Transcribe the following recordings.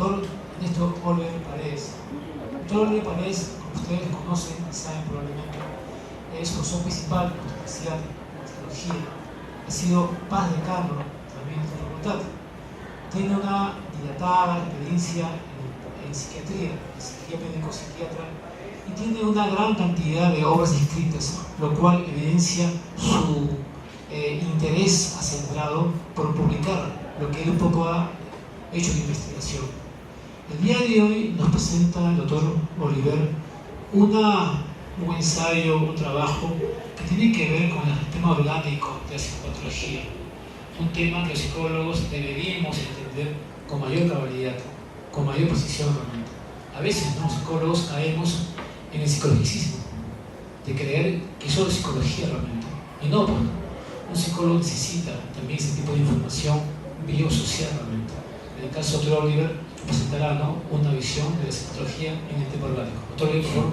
doctor Ernesto Oliver Paredes. El doctor Oliver Paredes, como ustedes conocen, saben probablemente, es profesor principal de la Universidad de Psicología. Ha sido paz decano también de la facultad. Tiene una dilatada experiencia en psiquiatría, médico-psiquiatra, y tiene una gran cantidad de obras escritas, lo cual evidencia su interés acendrado por publicar lo que él un poco ha hecho de investigación. El día de hoy nos presenta el doctor Oliver un ensayo, un trabajo que tiene que ver con el sistema orgánico de la psicopatología, un tema que los psicólogos deberíamos entender con mayor cabalidad, con mayor precisión realmente. A veces los psicólogos caemos en el psicologicismo, de creer que solo es psicología realmente, y no, pues, un psicólogo necesita también ese tipo de información biosocial realmente. En el caso del doctor Oliver presentará, ¿no?, una visión de la psicología en el tema orgánico. Doctor Oliver, por favor.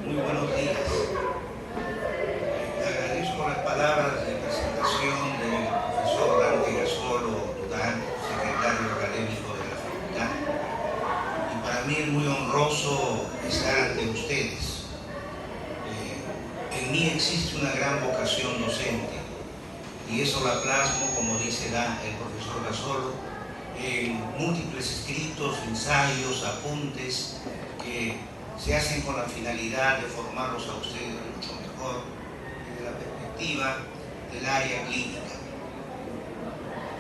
Muy buenos días. Agradezco las palabras de presentación del profesor Dante Gasolo Durán, secretario académico de la facultad. Y para mí es muy honroso estar ante ustedes. En mí existe una gran vocación docente y eso la plasmo, como dice el profesor Gasolo, en múltiples escritos, ensayos, apuntes que se hacen con la finalidad de formarlos a ustedes mucho mejor desde la perspectiva del área clínica.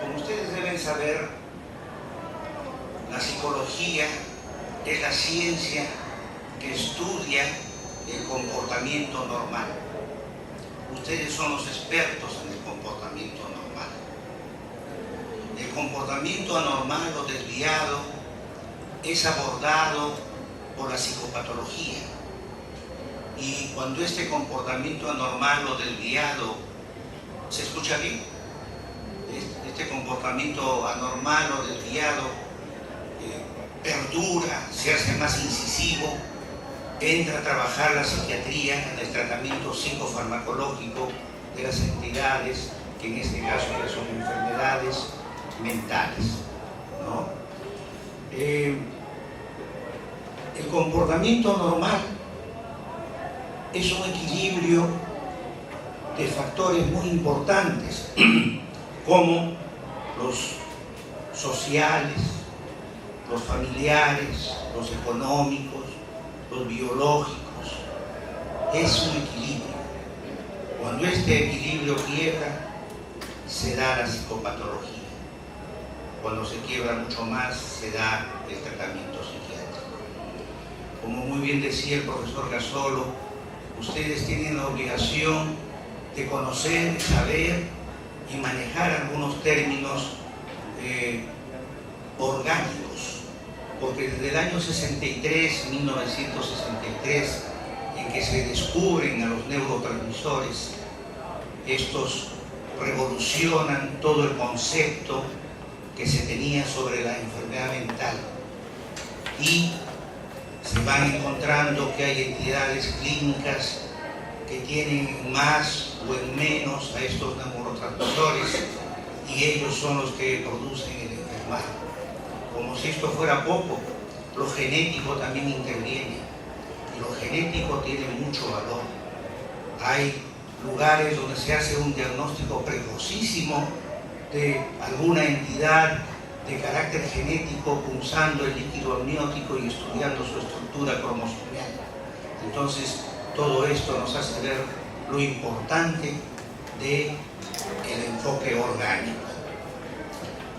Como ustedes deben saber, la psicología es la ciencia que estudia el comportamiento normal. Ustedes son los expertos en el comportamiento normal. El comportamiento anormal o desviado es abordado por la psicopatología, y cuando este comportamiento anormal o desviado, ¿se escucha bien? Este comportamiento anormal o desviado perdura, se hace más incisivo, entra a trabajar la psiquiatría en el tratamiento psicofarmacológico de las entidades que en este caso ya son enfermedades mentales, ¿no? El comportamiento normal es un equilibrio de factores muy importantes, como los sociales, los familiares, los económicos, los biológicos. Es un equilibrio. Cuando este equilibrio quiebra, se da la psicopatología. Cuando se quiebra mucho más, se da el tratamiento psiquiátrico. Como muy bien decía el profesor Gasolo, ustedes tienen la obligación de conocer, saber y manejar algunos términos orgánicos, porque desde el año 63, 1963, en que se descubren a los neurotransmisores, estos revolucionan todo el concepto que se tenía sobre la enfermedad mental, y se van encontrando que hay entidades clínicas que tienen más o en menos a estos neurotransmisores, y ellos son los que producen el enfermar. Como si esto fuera poco, lo genético también interviene, y lo genético tiene mucho valor. Hay lugares donde se hace un diagnóstico precocísimo de alguna entidad de carácter genético, pulsando el líquido amniótico y estudiando su estructura cromosomal. Entonces, todo esto nos hace ver lo importante del enfoque orgánico.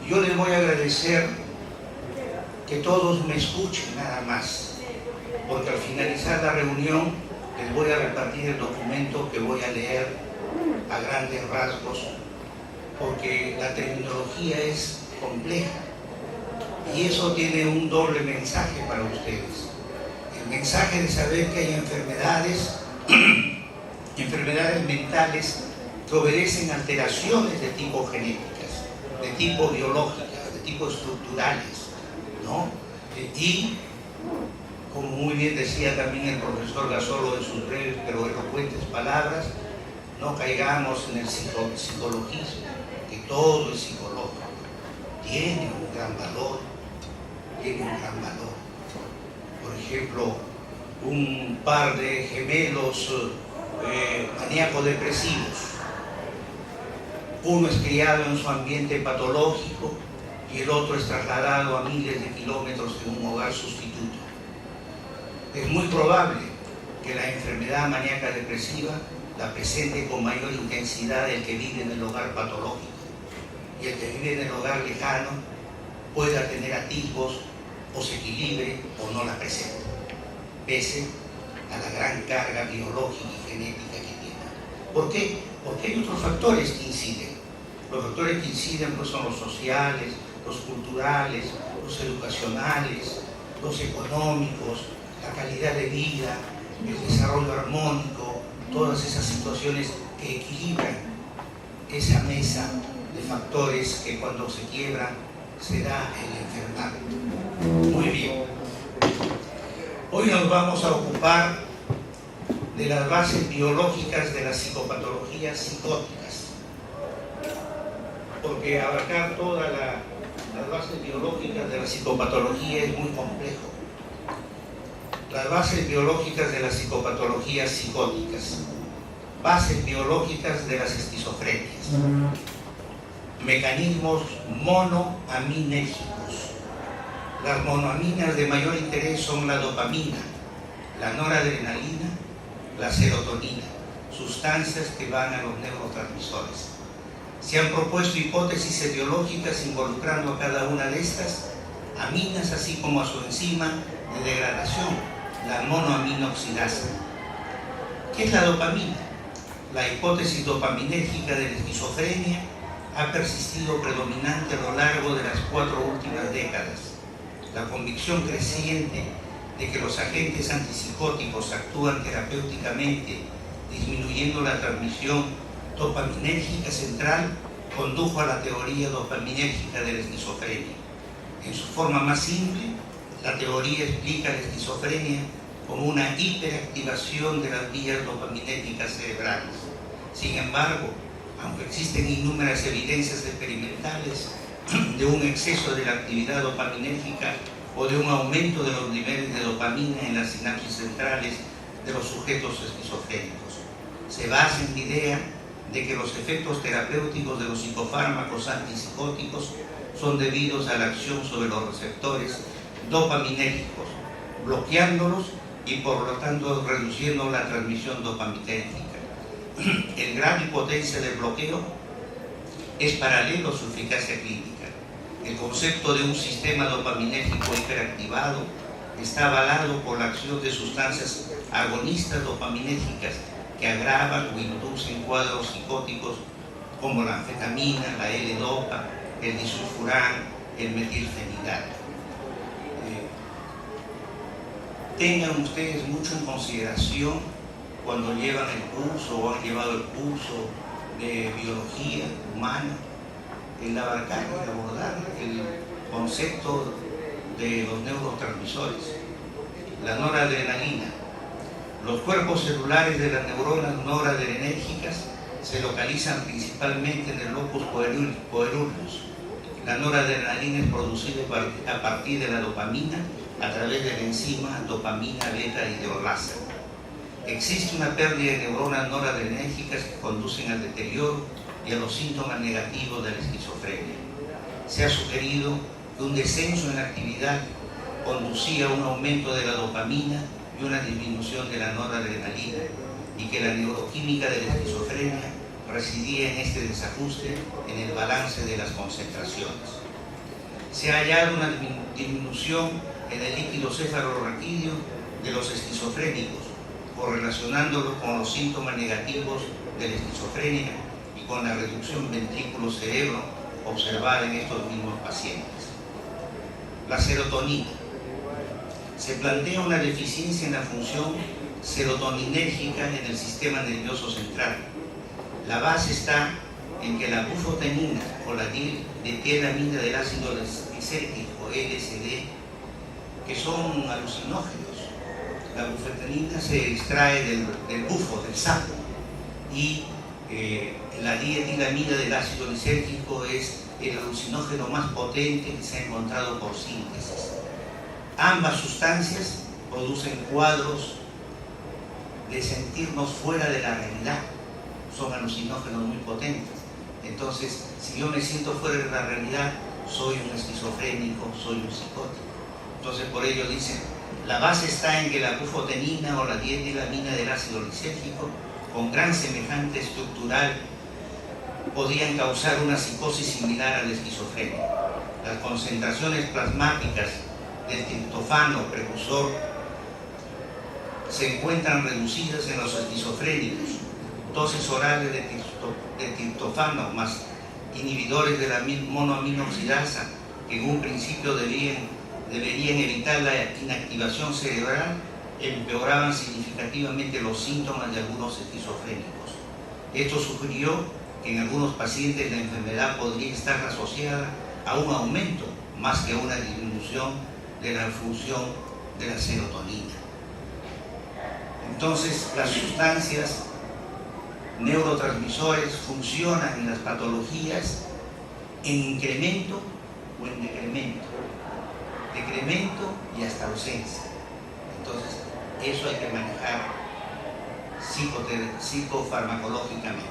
Yo les voy a agradecer que todos me escuchen nada más, porque al finalizar la reunión les voy a repartir el documento que voy a leer a grandes rasgos, porque la terminología es compleja y eso tiene un doble mensaje para ustedes. El mensaje de saber que hay enfermedades mentales que obedecen a alteraciones de tipo genéticas, de tipo biológicas, de tipo estructurales, ¿no? Y, como muy bien decía también el profesor Gasolo en sus breves pero elocuentes palabras, no caigamos en el psicologismo, que todo es psicológico. Tiene un gran valor, tiene un gran valor. Por ejemplo, un par de gemelos maníaco-depresivos. Uno es criado en su ambiente patológico y el otro es trasladado a miles de kilómetros en un hogar sustituto. Es muy probable que la enfermedad maníaca depresiva la presente con mayor intensidad el que vive en el hogar patológico, y el que vive en el hogar lejano pueda tener atisbos o se equilibre o no la presente, pese a la gran carga biológica y genética que tiene. ¿Por qué? Porque hay otros factores que inciden. Los factores que inciden pues, son los sociales, los culturales, los educacionales, los económicos, la calidad de vida, el desarrollo armónico, todas esas situaciones que equilibran esa mesa de factores que cuando se quiebra se da el enfermar. Muy bien. Hoy nos vamos a ocupar de las bases biológicas de las psicopatologías psicóticas, porque abarcar todas las bases biológicas de la psicopatología es muy complejo. Las bases biológicas de las psicopatologías psicóticas, bases biológicas de las esquizofrenias, mecanismos monoaminérgicos. Las monoaminas de mayor interés son la dopamina, la noradrenalina, la serotonina, sustancias que van a los neurotransmisores. Se han propuesto hipótesis etiológicas involucrando a cada una de estas aminas, así como a su enzima de degradación, la monoaminoxidasa. ¿Qué es la dopamina? La hipótesis dopaminérgica de la esquizofrenia ha persistido predominante a lo largo de las 4 últimas décadas. La convicción creciente de que los agentes antipsicóticos actúan terapéuticamente, disminuyendo la transmisión dopaminérgica central, condujo a la teoría dopaminérgica de la esquizofrenia. En su forma más simple, la teoría explica la esquizofrenia como una hiperactivación de las vías dopaminérgicas cerebrales. Sin embargo, aunque existen innúmeras evidencias experimentales de un exceso de la actividad dopaminérgica o de un aumento de los niveles de dopamina en las sinapsis centrales de los sujetos esquizofrénicos, se basa en la idea de que los efectos terapéuticos de los psicofármacos antipsicóticos son debidos a la acción sobre los receptores dopaminérgicos, bloqueándolos y por lo tanto reduciendo la transmisión dopaminérgica. El grado y potencia del bloqueo es paralelo a su eficacia clínica. El concepto de un sistema dopaminérgico hiperactivado está avalado por la acción de sustancias agonistas dopaminérgicas que agravan o inducen cuadros psicóticos como la anfetamina, la L-dopa, el disulfurán, el metilfenidato. Tengan ustedes mucho en consideración cuando llevan el curso o han llevado el curso de biología humana, el abarcar y abordar el concepto de los neurotransmisores, la noradrenalina. Los cuerpos celulares de las neuronas noradrenérgicas se localizan principalmente en el locus coeruleus. La noradrenalina es producida a partir de la dopamina a través de la enzima dopamina beta hidrolasa. Existe una pérdida de neuronas noradrenérgicas que conducen al deterioro y a los síntomas negativos de la esquizofrenia. Se ha sugerido que un descenso en la actividad conducía a un aumento de la dopamina y una disminución de la noradrenalina, y que la neuroquímica de la esquizofrenia residía en este desajuste en el balance de las concentraciones. Se ha hallado una disminución en el líquido cefalorraquídeo de los esquizofrénicos, correlacionándolo con los síntomas negativos de la esquizofrenia y con la reducción ventrículo-cerebro observada en estos mismos pacientes. La serotonina. Se plantea una deficiencia en la función serotoninérgica en el sistema nervioso central. La base está en que la bufotenina o la ditilamina del ácido lisérgico, LSD, que son alucinógenos. La bufotenina se extrae del bufo, del sapo, y la dietilamina del ácido lisérgico es el alucinógeno más potente que se ha encontrado por síntesis. Ambas sustancias producen cuadros de sentirnos fuera de la realidad. Son alucinógenos muy potentes. Entonces, si yo me siento fuera de la realidad, soy un esquizofrénico, soy un psicótico. Entonces, por ello dicen, la base está en que la bufotenina o la dietilamina del ácido lisérgico, con gran semejante estructural, podían causar una psicosis similar a la esquizofrenia. Las concentraciones plasmáticas del triptofano precursor se encuentran reducidas en los esquizofrénicos. Dosis orales de triptofano más inhibidores de la monoaminoxidasa, que en un principio deberían evitar la inactivación cerebral, empeoraban significativamente los síntomas de algunos esquizofrénicos. Esto sugirió que en algunos pacientes la enfermedad podría estar asociada a un aumento más que a una disminución de la función de la serotonina. Entonces, las sustancias neurotransmisores funcionan en las patologías en incremento o en decremento y hasta ausencia. Entonces, eso hay que manejar psicofarmacológicamente.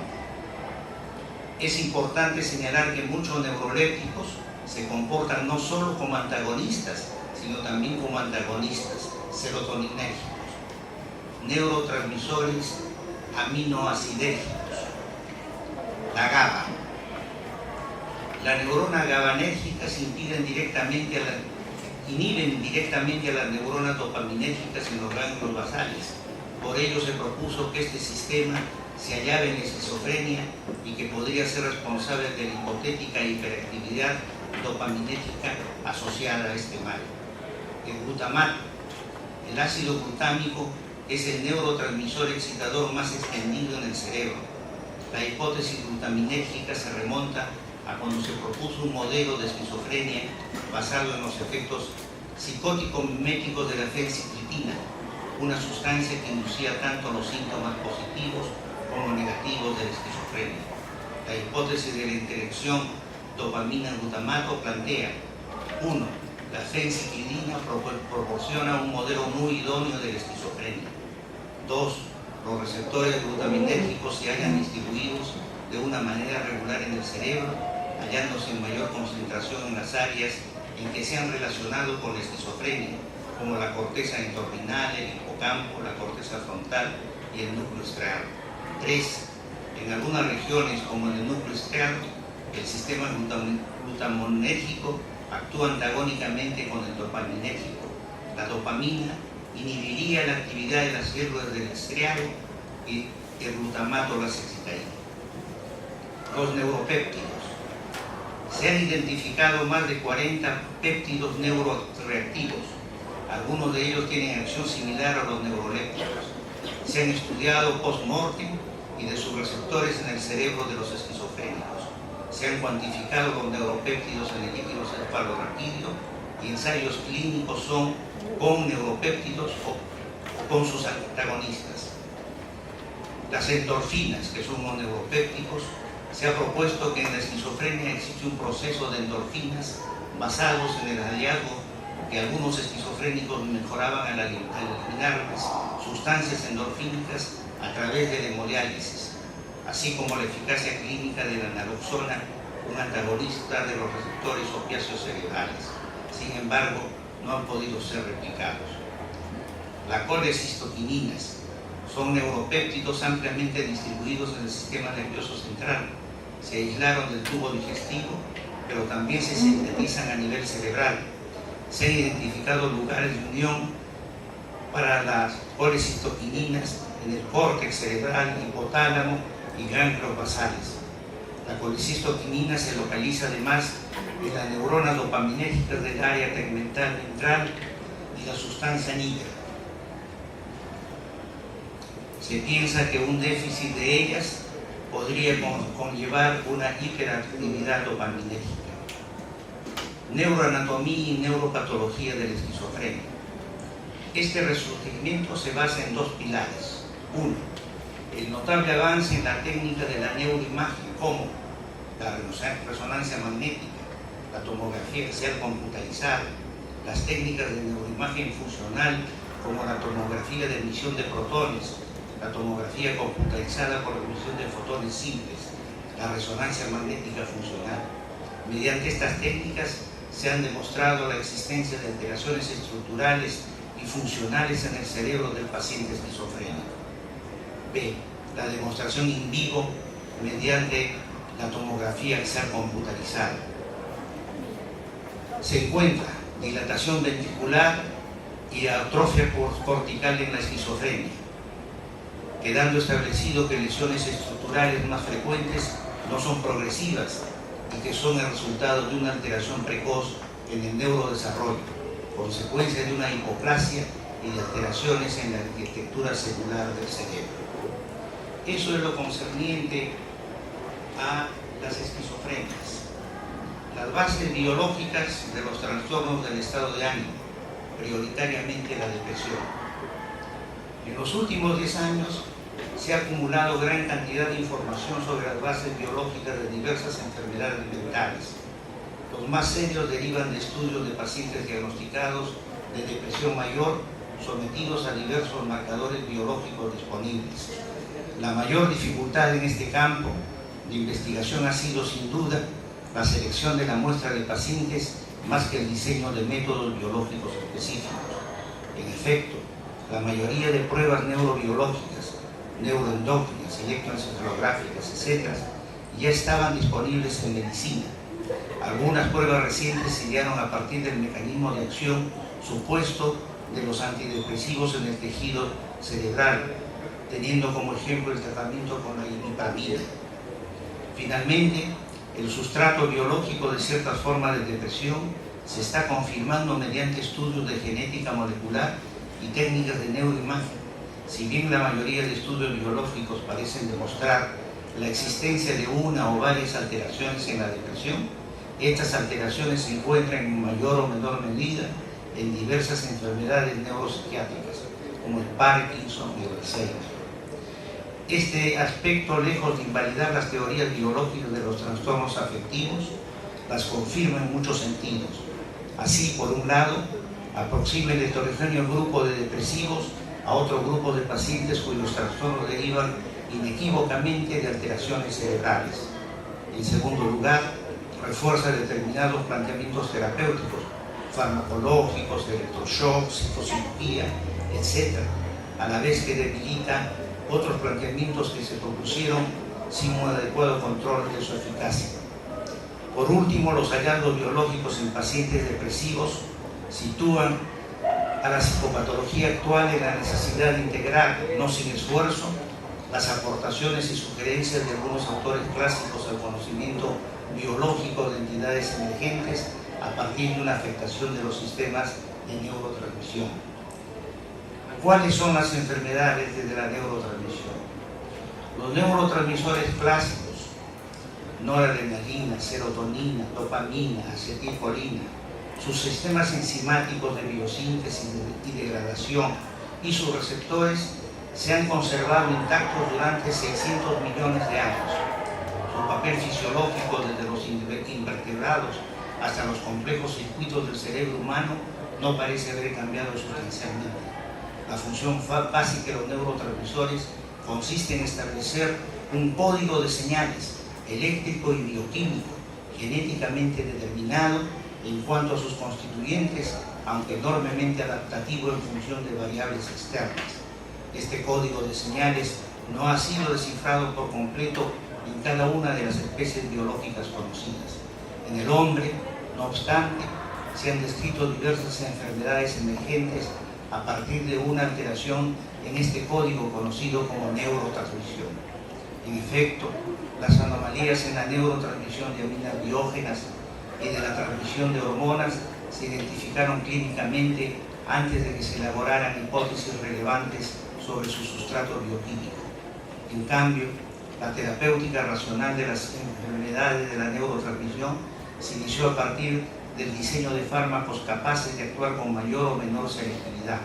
Es importante señalar que muchos neurolépticos se comportan no solo como antagonistas, sino también como antagonistas serotoninérgicos, neurotransmisores aminoacidérgicos. La GABA. La neurona GABAnérgica inhiben directamente a las neuronas dopaminérgicas en los ganglios basales. Por ello se propuso que este sistema se hallaba en esquizofrenia y que podría ser responsable de la hipotética hiperactividad dopaminérgica asociada a este mal. El glutamato. El ácido glutámico es el neurotransmisor excitador más extendido en el cerebro. La hipótesis glutaminérgica se remonta a cuando se propuso un modelo de esquizofrenia basado en los efectos psicótico-miméticos de la fenciclitina, una sustancia que inducía tanto los síntomas positivos como negativos de la esquizofrenia. La hipótesis de la interacción dopamina-glutamato plantea: 1. La fenciclidina proporciona un modelo muy idóneo de la esquizofrenia. 2. Los receptores glutaminérgicos se hallan distribuidos de una manera regular en el cerebro, hallándose en mayor concentración en las áreas en que se han relacionado con la esquizofrenia, como la corteza entorrinal, el hipocampo, la corteza frontal y el núcleo estriado. 3. En algunas regiones, como en el núcleo estriado, el sistema glutaminérgico actúa antagónicamente con el dopaminérgico. La dopamina inhibiría la actividad de las células del estriado y el glutamato las excitaría. Los neuropéptidos. Se han identificado más de 40 péptidos neuroreactivos. Algunos de ellos tienen acción similar a los neurolépticos. Se han estudiado post-mortem y de sus receptores en el cerebro de los esquizofrénicos. Se han cuantificado los neuropéptidos en el líquido cefalorraquídeo y ensayos clínicos son con neuropéptidos o con sus antagonistas. Las endorfinas, que son los neuropépticos, se ha propuesto que en la esquizofrenia existe un proceso de endorfinas basados en el hallazgo que algunos esquizofrénicos mejoraban al eliminar sustancias endorfínicas a través de la hemodiálisis, así como la eficacia clínica de la naloxona, un antagonista de los receptores opiáceos cerebrales. Sin embargo, no han podido ser replicados. Las colecistoquininas son neuropéptidos ampliamente distribuidos en el sistema nervioso central. Se aislaron del tubo digestivo, pero también se sintetizan a nivel cerebral. Se han identificado lugares de unión para las colecistoquininas en el córtex cerebral, hipotálamo y ganglios basales. La colecistoquinina se localiza además en las neuronas dopaminérgicas del área tegmental ventral y la sustancia nigra. Se piensa que un déficit de ellas podría conllevar una hiperactividad dopaminérgica. Neuroanatomía y neuropatología de la esquizofrenia. Este resurgimiento se basa en dos pilares. Uno, el notable avance en la técnica de la neuroimagen, como la resonancia magnética, la tomografía axial computarizada, las técnicas de neuroimagen funcional, como la tomografía de emisión de protones, la tomografía computarizada por emisión de fotones simples, la resonancia magnética funcional. Mediante estas técnicas se han demostrado la existencia de alteraciones estructurales y funcionales en el cerebro del paciente esquizofrénico. B. La demostración in vivo mediante la tomografía axial computarizada. Se encuentra dilatación ventricular y atrofia cortical en la esquizofrenia, quedando establecido que lesiones estructurales más frecuentes no son progresivas y que son el resultado de una alteración precoz en el neurodesarrollo, consecuencia de una hipoplasia y de alteraciones en la arquitectura celular del cerebro. Eso es lo concerniente a las esquizofrenias. Las bases biológicas de los trastornos del estado de ánimo, prioritariamente la depresión. En los últimos 10 años se ha acumulado gran cantidad de información sobre las bases biológicas de diversas enfermedades mentales. Los más serios derivan de estudios de pacientes diagnosticados de depresión mayor sometidos a diversos marcadores biológicos disponibles. La mayor dificultad en este campo de investigación ha sido sin duda la selección de la muestra de pacientes más que el diseño de métodos biológicos específicos. En efecto, la mayoría de pruebas neurobiológicas, neuroendócrinas, electroencefalográficas, etc., ya estaban disponibles en medicina. Algunas pruebas recientes se dieron a partir del mecanismo de acción supuesto de los antidepresivos en el tejido cerebral, teniendo como ejemplo el tratamiento con la imipramida. Finalmente, el sustrato biológico de ciertas formas de depresión se está confirmando mediante estudios de genética molecular y técnicas de neuroimagen. Si bien la mayoría de estudios biológicos parecen demostrar la existencia de una o varias alteraciones en la depresión, estas alteraciones se encuentran en mayor o menor medida en diversas enfermedades neuropsiquiátricas, como el Parkinson y el Alzheimer. Este aspecto, lejos de invalidar las teorías biológicas de los trastornos afectivos, las confirma en muchos sentidos. Así, por un lado, aproxima el heterogéneo grupo de depresivos a otro grupo de pacientes cuyos trastornos derivan inequívocamente de alteraciones cerebrales. En segundo lugar, refuerza determinados planteamientos terapéuticos, farmacológicos, electroshock, psicocirugía, etc., a la vez que debilita otros planteamientos que se propusieron sin un adecuado control de su eficacia. Por último, los hallazgos biológicos en pacientes depresivos sitúan a la psicopatología actual en la necesidad de integrar, no sin esfuerzo, las aportaciones y sugerencias de algunos autores clásicos al conocimiento biológico de entidades emergentes a partir de una afectación de los sistemas de neurotransmisión. ¿Cuáles son las enfermedades de la neurotransmisión? Los neurotransmisores clásicos, noradrenalina, serotonina, dopamina, acetilcolina, sus sistemas enzimáticos de biosíntesis y degradación y sus receptores se han conservado intactos durante 600 millones de años. Su papel fisiológico desde los invertebrados hasta los complejos circuitos del cerebro humano no parece haber cambiado sustancialmente. La función básica de los neurotransmisores consiste en establecer un código de señales eléctrico y bioquímico genéticamente determinado en cuanto a sus constituyentes, aunque enormemente adaptativo en función de variables externas. Este código de señales no ha sido descifrado por completo en cada una de las especies biológicas conocidas. En el hombre, no obstante, se han descrito diversas enfermedades emergentes a partir de una alteración en este código conocido como neurotransmisión. En efecto, las anomalías en la neurotransmisión de aminas biógenas y de la transmisión de hormonas se identificaron clínicamente antes de que se elaboraran hipótesis relevantes sobre su sustrato bioquímico. En cambio, La terapéutica racional de las enfermedades de la neurotransmisión se inició a partir del diseño de fármacos capaces de actuar con mayor o menor selectividad.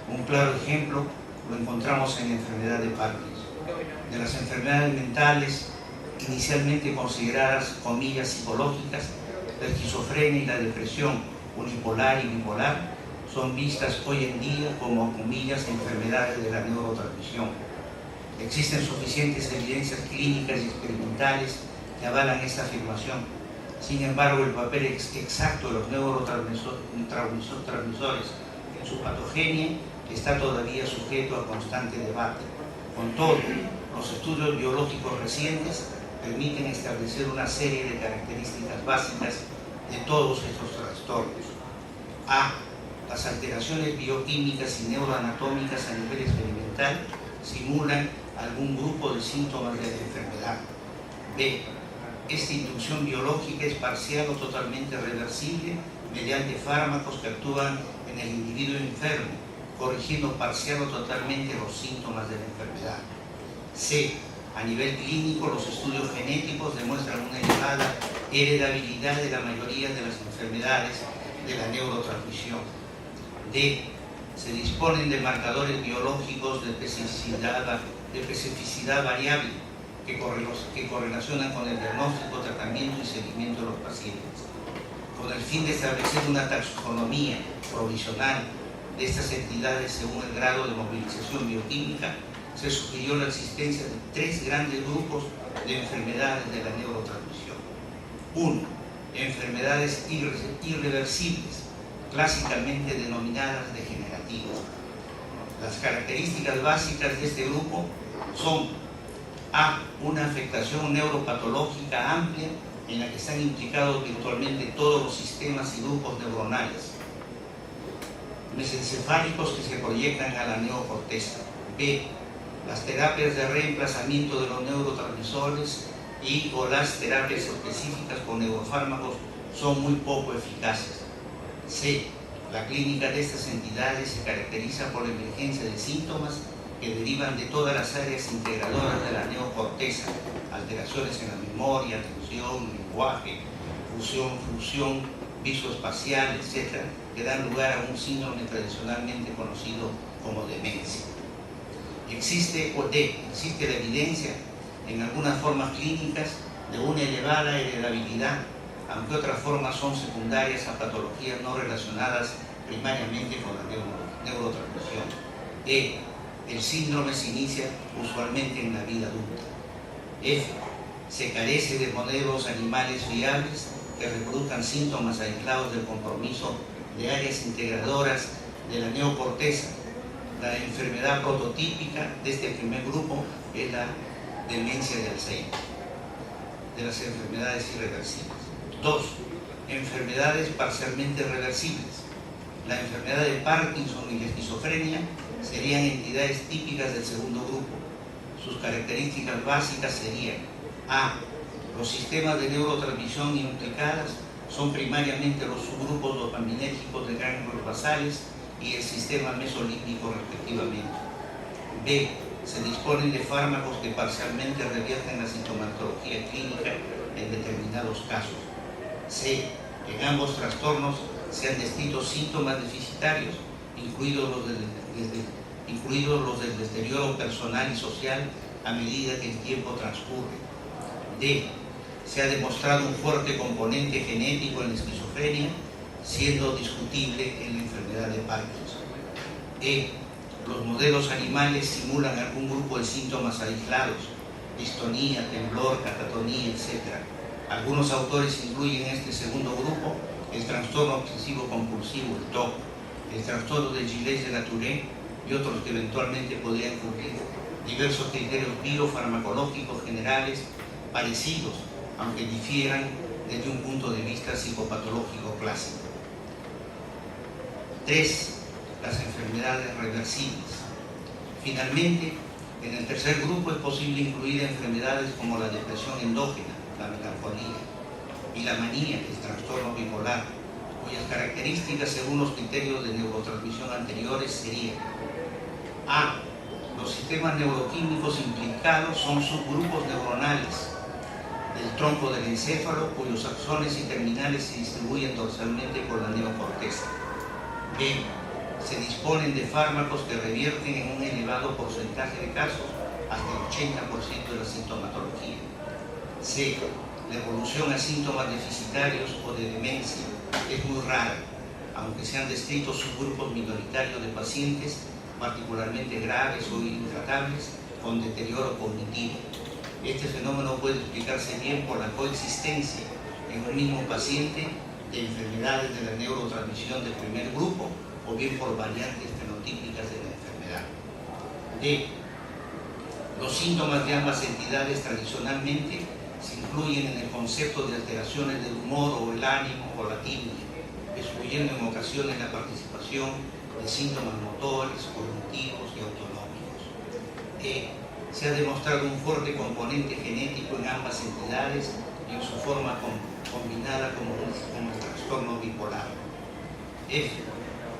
Un claro ejemplo lo encontramos en la enfermedad de Parkinson. De las enfermedades mentales, inicialmente consideradas, comillas, psicológicas, la esquizofrenia y la depresión unipolar y bipolar son vistas hoy en día como, comillas, enfermedades de la neurotransmisión. Existen suficientes evidencias clínicas y experimentales que avalan esta afirmación. Sin embargo, el papel exacto de los neurotransmisores en su patogenia está todavía sujeto a constante debate. Con todo, los estudios biológicos recientes permiten establecer una serie de características básicas de todos estos trastornos. A. Las alteraciones bioquímicas y neuroanatómicas a nivel experimental simulan algún grupo de síntomas de la enfermedad. B. Esta inducción biológica es parcial o totalmente reversible mediante fármacos que actúan en el individuo enfermo, corrigiendo parcial o totalmente los síntomas de la enfermedad. C. A nivel clínico, los estudios genéticos demuestran una elevada heredabilidad de la mayoría de las enfermedades de la neurotransmisión. D. Se disponen de marcadores biológicos de especificidad variable que correlacionan con el diagnóstico, tratamiento y seguimiento de los pacientes. Con el fin de establecer una taxonomía provisional de estas entidades según el grado de movilización bioquímica, se sugirió la existencia de 3 grandes grupos de enfermedades de la neurotransmisión. 1. Enfermedades irreversibles, clásicamente denominadas degenerativas. Las características básicas de este grupo son: A. Una afectación neuropatológica amplia en la que están implicados virtualmente todos los sistemas y grupos neuronales mesencefálicos que se proyectan a la neocorteza. B. Las terapias de reemplazamiento de los neurotransmisores y o las terapias específicas con neurofármacos son muy poco eficaces. C. La clínica de estas entidades se caracteriza por la emergencia de síntomas que derivan de todas las áreas integradoras de la neocorteza, alteraciones en la memoria, atención, lenguaje, fusión visoespacial, etc., que dan lugar a un síndrome tradicionalmente conocido como demencia. Existe la evidencia en algunas formas clínicas de una elevada heredabilidad, aunque otras formas son secundarias a patologías no relacionadas primariamente con la neurotransmisión. El síndrome se inicia usualmente en la vida adulta. F. Se carece de modelos animales fiables que reproduzcan síntomas aislados del compromiso de áreas integradoras de la neocorteza. La enfermedad prototípica de este primer grupo es la demencia de Alzheimer, de las enfermedades irreversibles. 2. Enfermedades parcialmente reversibles. La enfermedad de Parkinson y la esquizofrenia serían entidades típicas del segundo grupo. Sus características básicas serían: A. Los sistemas de neurotransmisión implicadas son primariamente los subgrupos dopaminérgicos de ganglios basales y el sistema mesolímbico respectivamente. B. Se disponen de fármacos que parcialmente revierten la sintomatología clínica en determinados casos. C. En ambos trastornos se han descrito síntomas deficitarios, incluidos los del deterioro personal y social a medida que el tiempo transcurre. D. Se ha demostrado un fuerte componente genético en la esquizofrenia, siendo discutible en la enfermedad de Parkinson. E. Los modelos animales simulan algún grupo de síntomas aislados: distonía, temblor, catatonía, etc. Algunos autores incluyen en este segundo grupo el trastorno obsesivo compulsivo, el TOC, el trastorno de Gilles de la Tourette y otros que eventualmente podrían cumplir diversos criterios biofarmacológicos generales parecidos, aunque difieran desde un punto de vista psicopatológico clásico. 3. Las enfermedades reversibles. Finalmente, en el tercer grupo es posible incluir enfermedades como la depresión endógena, la melancolía y la manía, el trastorno bipolar, cuyas características según los criterios de neurotransmisión anteriores serían: A. Los sistemas neuroquímicos implicados son subgrupos neuronales del tronco del encéfalo, cuyos axones y terminales se distribuyen dorsalmente por la neocorteza. B. Se disponen de fármacos que revierten en un elevado porcentaje de casos, hasta el 80% de la sintomatología. C. La evolución a síntomas deficitarios o de demencia es muy rara, aunque se han descrito subgrupos minoritarios de pacientes particularmente graves o intratables con deterioro cognitivo. Este fenómeno puede explicarse bien por la coexistencia en un mismo paciente de enfermedades de la neurotransmisión del primer grupo o bien por variantes fenotípicas de la enfermedad. D. Los síntomas de ambas entidades tradicionalmente se incluyen en el concepto de alteraciones del humor o el ánimo o la timidez, excluyendo en ocasiones la participación de síntomas motores, cognitivos y autonómicos. E. Se ha demostrado un fuerte componente genético en ambas entidades y en su forma combinada como el trastorno bipolar. F.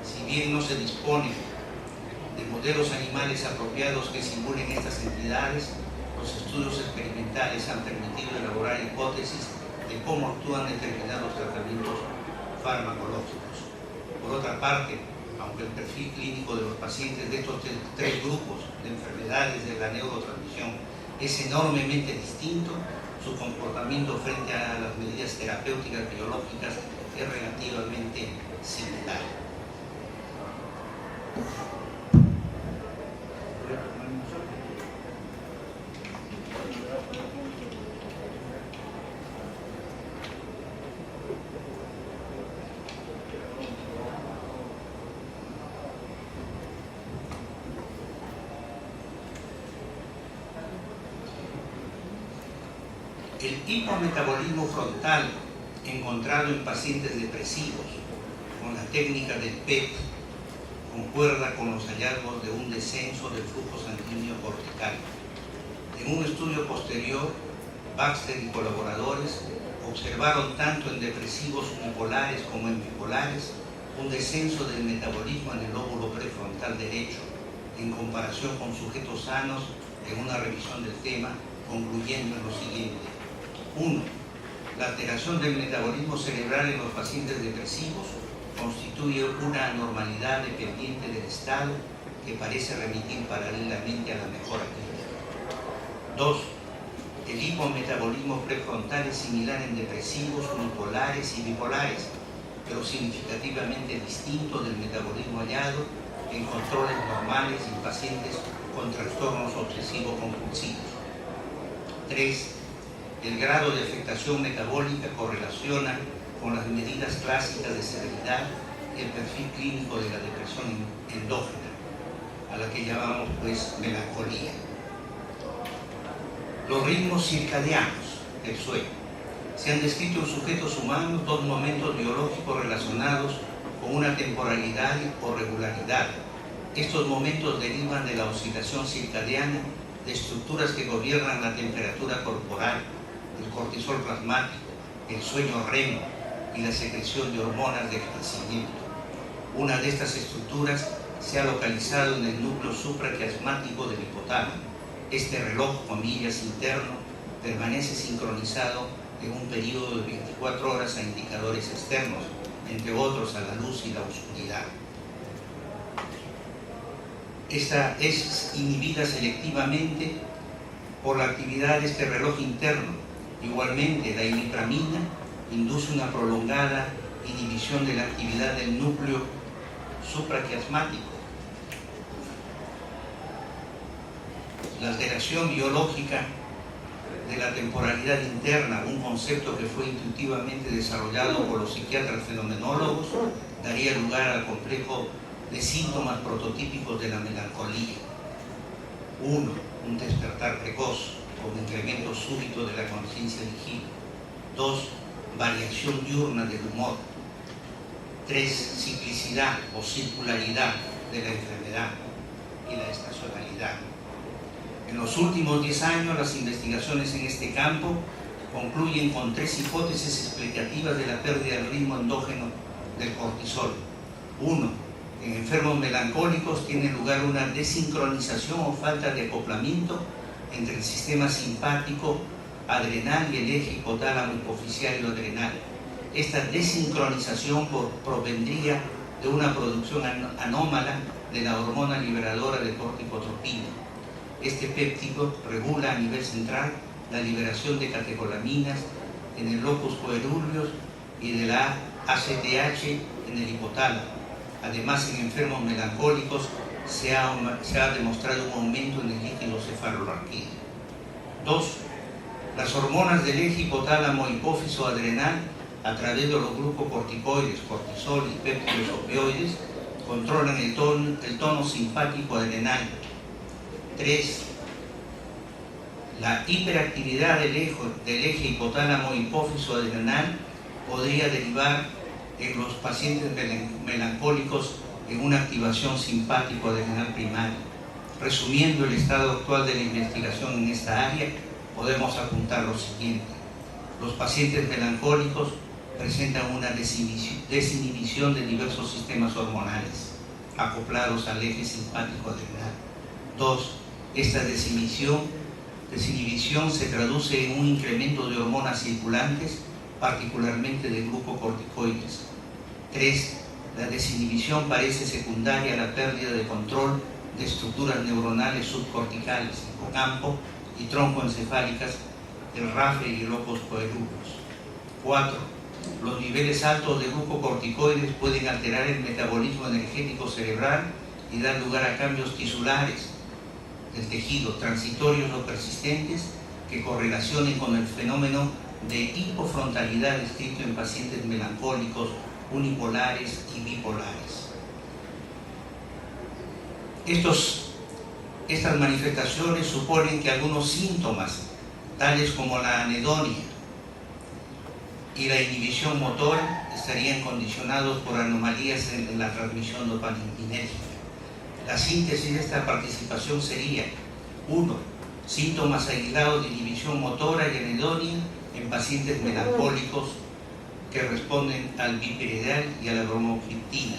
Si bien no se dispone de modelos animales apropiados que simulen estas entidades, los estudios experimentales han permitido elaborar hipótesis de cómo actúan determinados tratamientos farmacológicos. Por otra parte, aunque el perfil clínico de los pacientes de estos tres grupos de enfermedades de la neurotransmisión es enormemente distinto, su comportamiento frente a las medidas terapéuticas biológicas es relativamente similar. El hipometabolismo frontal encontrado en pacientes depresivos con la técnica del PET concuerda con los hallazgos de un descenso del flujo sanguíneo cortical. En un estudio posterior, Baxter y colaboradores observaron tanto en depresivos unipolares como en bipolares un descenso del metabolismo en el lóbulo prefrontal derecho en comparación con sujetos sanos en una revisión del tema, concluyendo en lo siguiente. 1. La alteración del metabolismo cerebral en los pacientes depresivos constituye una anormalidad dependiente del estado que parece remitir paralelamente a la mejora clínica. 2. El hipometabolismo prefrontal es similar en depresivos, unipolares y bipolares, pero significativamente distinto del metabolismo hallado en controles normales y en pacientes con trastornos obsesivo-compulsivos. 3. El grado de afectación metabólica correlaciona con las medidas clásicas de severidad y el perfil clínico de la depresión endógena, a la que llamamos melancolía. Los ritmos circadianos del sueño. Se han descrito en sujetos humanos dos momentos biológicos relacionados con una temporalidad o regularidad. Estos momentos derivan de la oscilación circadiana de estructuras que gobiernan la temperatura corporal, el cortisol plasmático, el sueño REM y la secreción de hormonas de crecimiento. Una de estas estructuras se ha localizado en el núcleo supraquiasmático del hipotálamo. Este reloj, comillas, interno, permanece sincronizado en un periodo de 24 horas a indicadores externos, entre otros a la luz y la oscuridad. Esta es inhibida selectivamente por la actividad de este reloj interno. Igualmente, la imipramina induce una prolongada inhibición de la actividad del núcleo supraquiasmático. La alteración biológica de la temporalidad interna, un concepto que fue intuitivamente desarrollado por los psiquiatras fenomenólogos, daría lugar al complejo de síntomas prototípicos de la melancolía. 1. Un despertar precoz, con incremento súbito de la conciencia vigil. 2. Variación diurna del humor. 3. Ciclicidad o circularidad de la enfermedad y la estacionalidad. En los últimos 10 años, las investigaciones en este campo concluyen con 3 hipótesis explicativas de la pérdida del ritmo endógeno del cortisol. 1. En enfermos melancólicos tiene lugar una desincronización o falta de acoplamiento entre el sistema simpático adrenal y el eje hipotálamo hipoficiario adrenal. Esta desincronización provendría de una producción anómala de la hormona liberadora de corticotropina. Este péptido regula a nivel central la liberación de catecolaminas en el locus coeruleus y de la ACTH en el hipotálamo. Además, en enfermos melancólicos se ha demostrado un aumento en el líquido cefalorraquídeo. 2. Las hormonas del eje hipotálamo hipófiso adrenal, a través de los glucocorticoides, cortisol y péptidos opioides, controlan el tono simpático adrenal. 3. La hiperactividad del eje hipotálamo hipófiso adrenal podría derivar en los pacientes melancólicos en una activación simpático adrenal primaria. Resumiendo el estado actual de la investigación en esta área, podemos apuntar lo siguiente. Los pacientes melancólicos presentan una desinhibición de diversos sistemas hormonales acoplados al eje simpático adrenal. 2. Esta desinhibición se traduce en un incremento de hormonas circulantes, particularmente de glucocorticoides. 3. La desinhibición parece secundaria a la pérdida de control de estructuras neuronales subcorticales, hipocampo y troncoencefálicas, el RAFE y el locus coeruleus. 4. Los niveles altos de glucocorticoides pueden alterar el metabolismo energético cerebral y dar lugar a cambios tisulares del tejido, transitorios o persistentes, que correlacionen con el fenómeno de hipofrontalidad descrito en pacientes melancólicos, unipolares y bipolares. Estas manifestaciones suponen que algunos síntomas, tales como la anedonia y la inhibición motora, estarían condicionados por anomalías en la transmisión dopaminérgica. La síntesis de esta participación sería: 1. Síntomas aislados de inhibición motora y anedonia en pacientes melancólicos que responden al bipiridal y a la bromocriptina.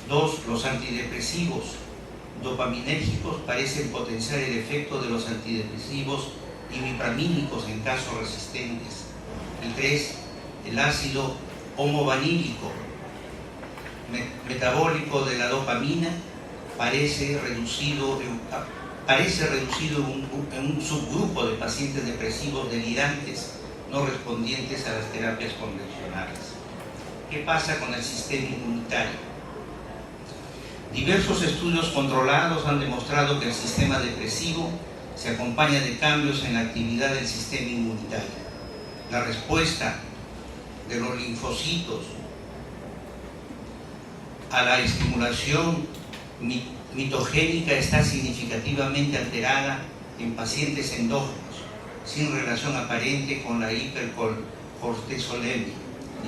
2. Los antidepresivos dopaminérgicos parecen potenciar el efecto de los antidepresivos imipramínicos en casos resistentes. Y 3. El ácido homovanílico metabólico de la dopamina parece reducido en un subgrupo de pacientes depresivos delirantes no respondientes a las terapias convencionales. ¿Qué pasa con el sistema inmunitario? Diversos estudios controlados han demostrado que el sistema depresivo se acompaña de cambios en la actividad del sistema inmunitario. La respuesta de los linfocitos a la estimulación mitogénica está significativamente alterada en pacientes endógenos, sin relación aparente con la hipercortisolemia,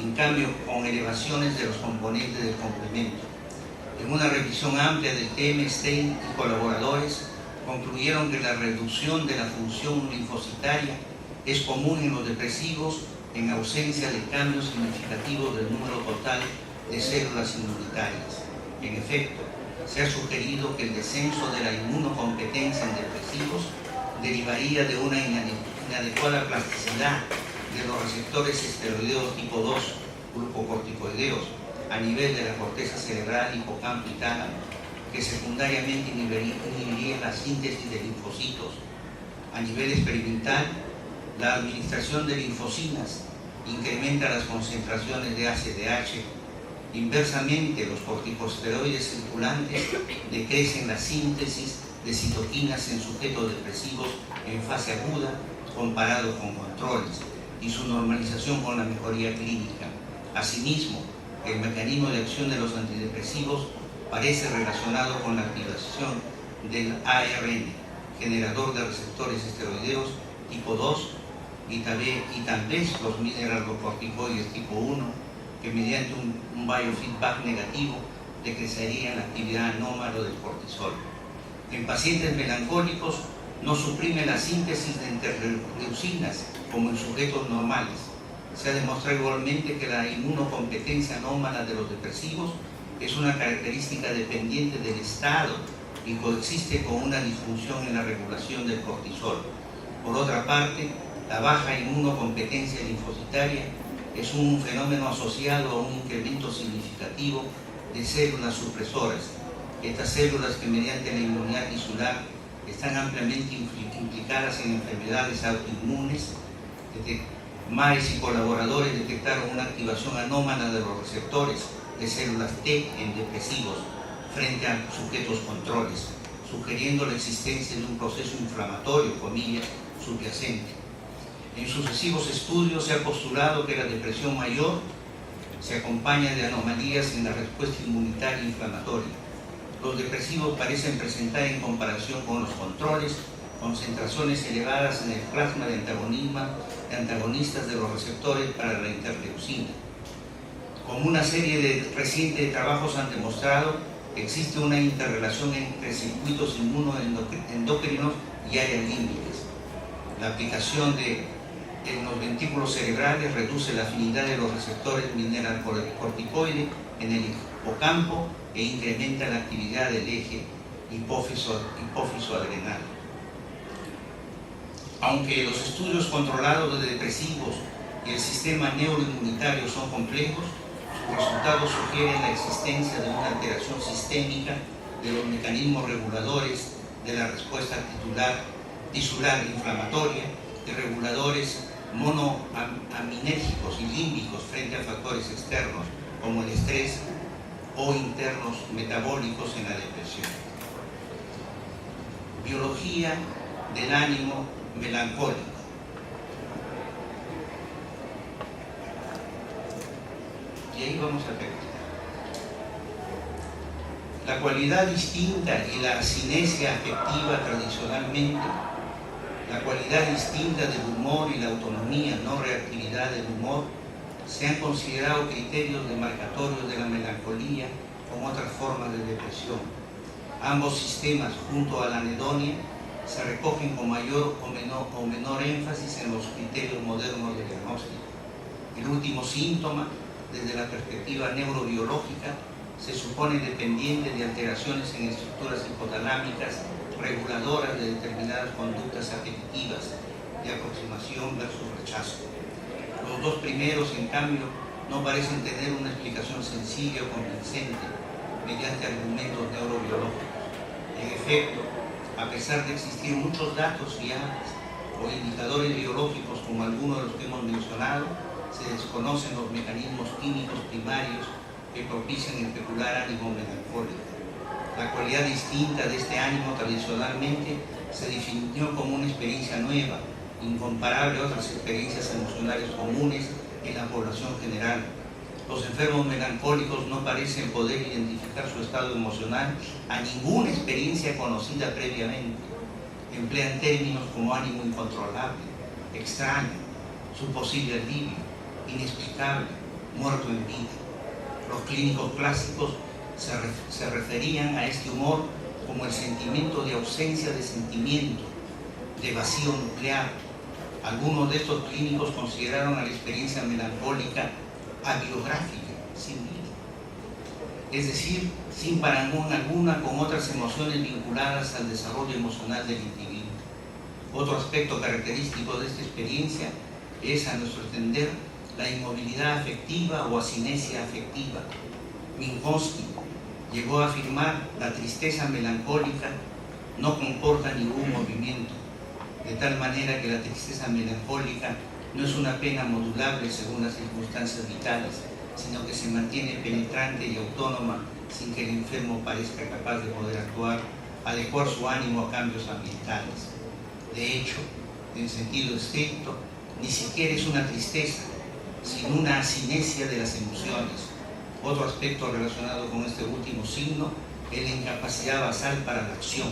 en cambio con elevaciones de los componentes del complemento. En una revisión amplia del TM, Stein y colaboradores, concluyeron que la reducción de la función linfocitaria es común en los depresivos en ausencia de cambios significativos del número total de células inmunitarias. En efecto, se ha sugerido que el descenso de la inmunocompetencia en depresivos derivaría de una inadecuada plasticidad de los receptores esteroideos tipo 2, glucocorticoideos, a nivel de la corteza cerebral, hipocampo y tálamo, que secundariamente inhibiría la síntesis de linfocitos. A nivel experimental, la administración de linfocinas incrementa las concentraciones de ACTH. Inversamente, los corticosteroides circulantes decrecen la síntesis de citoquinas en sujetos depresivos en fase aguda comparado con controles y su normalización con la mejoría clínica. Asimismo, el mecanismo de acción de los antidepresivos parece relacionado con la activación del ARN, generador de receptores esteroideos tipo 2, y tal vez los mineralocorticoides tipo 1, que mediante un biofeedback negativo decrecerían la actividad anómala del cortisol. En pacientes melancólicos no suprime la síntesis de interleucinas como en sujetos normales. Se ha demostrado igualmente que la inmunocompetencia anómala de los depresivos es una característica dependiente del estado y coexiste con una disfunción en la regulación del cortisol. Por otra parte, la baja inmunocompetencia linfocitaria es un fenómeno asociado a un incremento significativo de células supresoras. Estas células, que mediante la inmunidad tisular están ampliamente implicadas en enfermedades autoinmunes, Maes y colaboradores detectaron una activación anómala de los receptores de células T en depresivos frente a sujetos controles, sugiriendo la existencia de un proceso inflamatorio, comillas, subyacente. En sucesivos estudios se ha postulado que la depresión mayor se acompaña de anomalías en la respuesta inmunitaria inflamatoria. Los depresivos parecen presentar, en comparación con los controles, concentraciones elevadas en el plasma de antagonistas de los receptores para la interleucina. Como una serie de recientes trabajos han demostrado, existe una interrelación entre circuitos inmunoendocrinos y áreas límbicas. La aplicación en los ventrículos cerebrales reduce la afinidad de los receptores mineralocorticoides en el hipocampo e incrementa la actividad del eje hipófiso-adrenal. Aunque los estudios controlados de depresivos y el sistema neuroinmunitario son complejos, sus resultados sugieren la existencia de una alteración sistémica de los mecanismos reguladores de la respuesta tisular inflamatoria, de reguladores monoaminérgicos y límbicos frente a factores externos como el estrés o internos metabólicos en la depresión. Biología del ánimo melancólico. Y ahí vamos a ver. La cualidad distinta y la sinesia afectiva tradicionalmente, la cualidad distinta del humor y la autonomía, no reactividad del humor, se han considerado criterios demarcatorios de la melancolía con otras formas de depresión. Ambos sistemas, junto a la anedonia, se recogen con mayor o menor énfasis en los criterios modernos de diagnóstico. El último síntoma, desde la perspectiva neurobiológica, se supone dependiente de alteraciones en estructuras hipotalámicas reguladoras de determinadas conductas afectivas de aproximación versus rechazo. Los dos primeros, en cambio, no parecen tener una explicación sencilla o convincente mediante argumentos neurobiológicos. En efecto, a pesar de existir muchos datos fiables o indicadores biológicos como algunos de los que hemos mencionado, se desconocen los mecanismos químicos primarios que propician el peculiar ánimo melancólico. La cualidad distinta de este ánimo tradicionalmente se definió como una experiencia nueva, incomparable a otras experiencias emocionales comunes en la población general. Los enfermos melancólicos no parecen poder identificar su estado emocional a ninguna experiencia conocida previamente. Emplean términos como ánimo incontrolable, extraño, su posible alivio, inexplicable, muerto en vida. Los clínicos clásicos se referían a este humor como el sentimiento de ausencia de sentimiento, de vacío nuclear. Algunos de estos clínicos consideraron a la experiencia melancólica abiográfica, sin vida, es decir, sin parangón alguna con otras emociones vinculadas al desarrollo emocional del individuo. Otro aspecto característico de esta experiencia es, a nuestro entender, la inmovilidad afectiva o asinesia afectiva. Minkowski llegó a afirmar: la tristeza melancólica no comporta ningún movimiento, de tal manera que la tristeza melancólica no es una pena modulable según las circunstancias vitales, sino que se mantiene penetrante y autónoma sin que el enfermo parezca capaz de poder adecuar su ánimo a cambios ambientales. De hecho, en sentido estricto, ni siquiera es una tristeza, sino una asinesia de las emociones. Otro aspecto relacionado con este último signo es la incapacidad basal para la acción,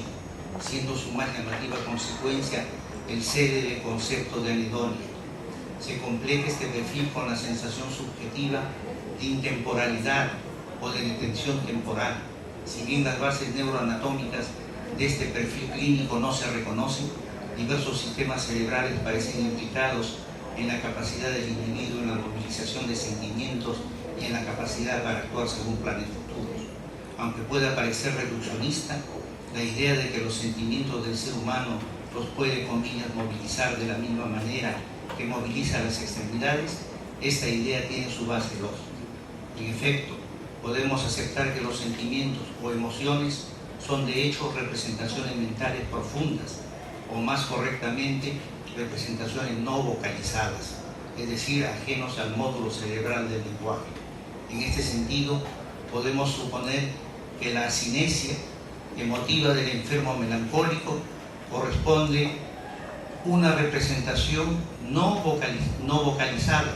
siendo su más llamativa consecuencia el célebre concepto de anedonia. Se completa este perfil con la sensación subjetiva de intemporalidad o de detención temporal. Si bien las bases neuroanatómicas de este perfil clínico no se reconocen, diversos sistemas cerebrales parecen implicados en la capacidad del individuo en la movilización de sentimientos y en la capacidad para actuar según planes futuros. aunque pueda parecer reduccionista, la idea de que los sentimientos del ser humano los puede, comillas, movilizar de la misma manera que moviliza las extremidades, esta idea tiene su base lógica. En efecto, podemos aceptar que los sentimientos o emociones son de hecho representaciones mentales profundas, o más correctamente, representaciones no vocalizadas, es decir, ajenos al módulo cerebral del lenguaje. En este sentido, podemos suponer que la asinesia emotiva del enfermo melancólico corresponde a una representación no vocalizable,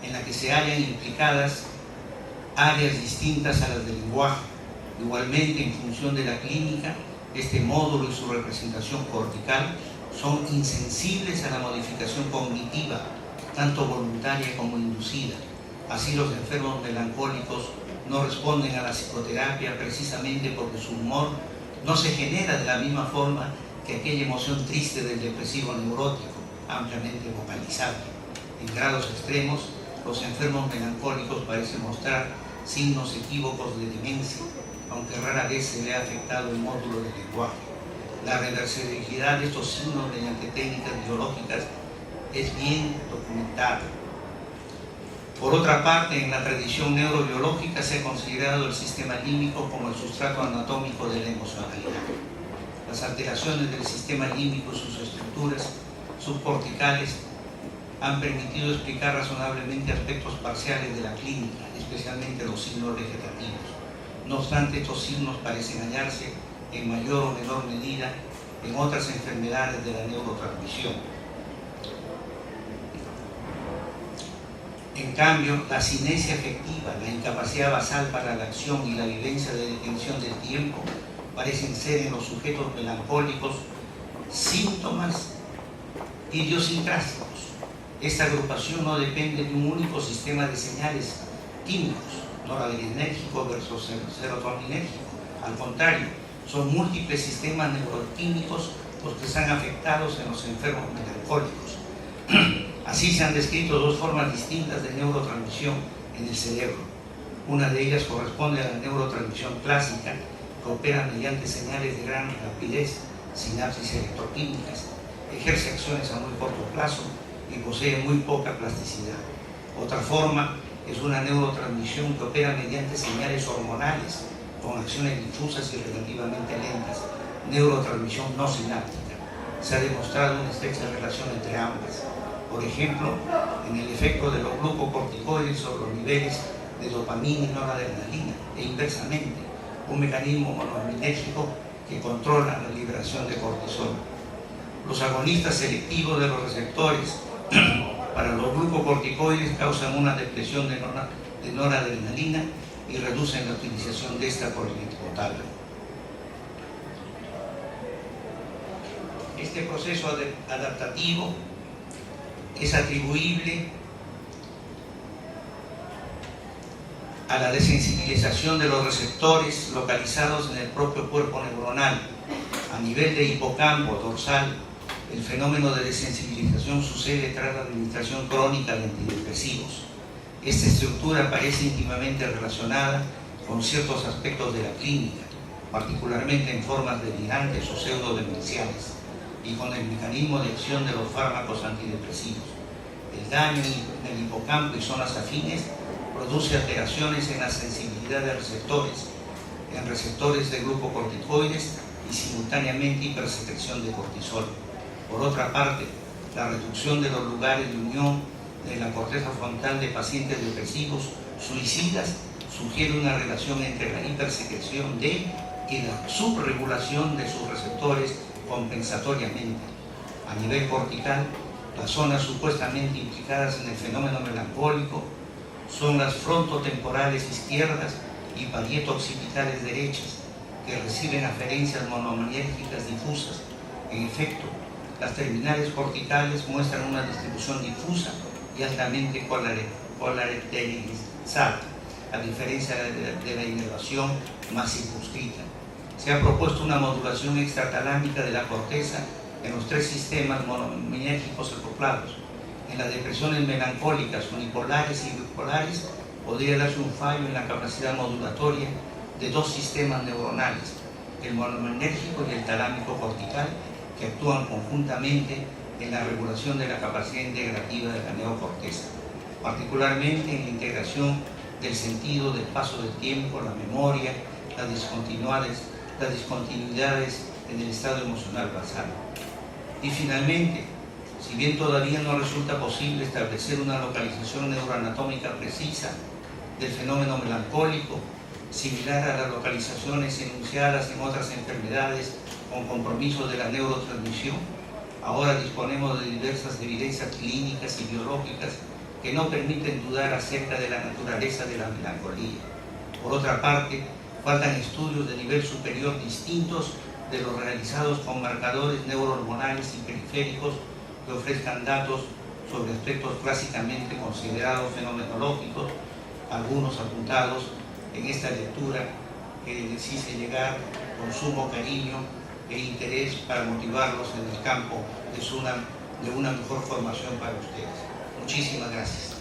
en la que se hallan implicadas áreas distintas a las del lenguaje. Igualmente, en función de la clínica, este módulo y su representación cortical son insensibles a la modificación cognitiva, tanto voluntaria como inducida. Así, los enfermos melancólicos no responden a la psicoterapia precisamente porque su humor no se genera de la misma forma que aquella emoción triste del depresivo neurótico, ampliamente vocalizable. En grados extremos, los enfermos melancólicos parecen mostrar signos equívocos de demencia, aunque rara vez se ve afectado el módulo del lenguaje. La reversibilidad de estos signos mediante técnicas biológicas es bien documentada. Por otra parte, en la tradición neurobiológica se ha considerado el sistema límbico como el sustrato anatómico de la emocionalidad. Las alteraciones del sistema límbico y sus estructuras subcorticales han permitido explicar razonablemente aspectos parciales de la clínica, especialmente los signos vegetativos. No obstante, estos signos parecen hallarse en mayor o menor medida en otras enfermedades de la neurotransmisión. En cambio, la asinesia afectiva, la incapacidad basal para la acción y la vivencia de detención del tiempo parecen ser en los sujetos melancólicos síntomas idiosincrásicos. Esta agrupación no depende de un único sistema de señales químicos, noradrenérgico versus serotoninérgico. Al contrario, son múltiples sistemas neuroquímicos los que están afectados en los enfermos melancólicos. Así se han descrito dos formas distintas de neurotransmisión en el cerebro. Una de ellas corresponde a la neurotransmisión clásica, que opera mediante señales de gran rapidez, sinapsis electroquímicas, ejerce acciones a muy corto plazo y posee muy poca plasticidad. Otra forma es una neurotransmisión que opera mediante señales hormonales, con acciones difusas y relativamente lentas, neurotransmisión no sináptica. Se ha demostrado una estrecha relación entre ambas. Por ejemplo, en el efecto de los glucocorticoides sobre los niveles de dopamina y noradrenalina, e inversamente, un mecanismo monoaminérgico que controla la liberación de cortisol. Los agonistas selectivos de los receptores para los glucocorticoides causan una depresión de noradrenalina y reducen la utilización de esta por el hipotálamo. Este proceso adaptativo es atribuible a la desensibilización de los receptores localizados en el propio cuerpo neuronal. A nivel de hipocampo dorsal, el fenómeno de desensibilización sucede tras la administración crónica de antidepresivos. Esta estructura parece íntimamente relacionada con ciertos aspectos de la clínica, particularmente en formas delirantes o pseudodemenciales, y con el mecanismo de acción de los fármacos antidepresivos. El daño en el hipocampo y zonas afines produce alteraciones en la sensibilidad de receptores, en receptores de glucocorticoides y simultáneamente hipersecreción de cortisol. Por otra parte, la reducción de los lugares de unión de la corteza frontal de pacientes depresivos suicidas sugiere una relación entre la hipersecreción de y la subregulación de sus receptores compensatoriamente. A nivel cortical, las zonas supuestamente implicadas en el fenómeno melancólico son las frontotemporales izquierdas y parieto-occipitales derechas, que reciben aferencias monoaminérgicas difusas. En efecto, las terminales corticales muestran una distribución difusa y altamente colateralizada, a diferencia de la inervación más circunscrita. Se ha propuesto una modulación extratalámica de la corteza en los tres sistemas monoaminérgicos acoplados. En las depresiones melancólicas unipolares y bipolares, podría darse un fallo en la capacidad modulatoria de dos sistemas neuronales, el monomenérgico y el talámico cortical, que actúan conjuntamente en la regulación de la capacidad integrativa de la neocorteza, particularmente en la integración del sentido, del paso del tiempo, la memoria, las discontinuidades en el estado emocional basal. Y finalmente, si bien todavía no resulta posible establecer una localización neuroanatómica precisa del fenómeno melancólico, similar a las localizaciones enunciadas en otras enfermedades con compromiso de la neurotransmisión, ahora disponemos de diversas evidencias clínicas y biológicas que no permiten dudar acerca de la naturaleza de la melancolía. Por otra parte, faltan estudios de nivel superior distintos de los realizados con marcadores neurohormonales y periféricos que ofrezcan datos sobre aspectos clásicamente considerados fenomenológicos, algunos apuntados en esta lectura que les hice llegar con sumo cariño e interés para motivarlos en el campo de una mejor formación para ustedes. Muchísimas gracias.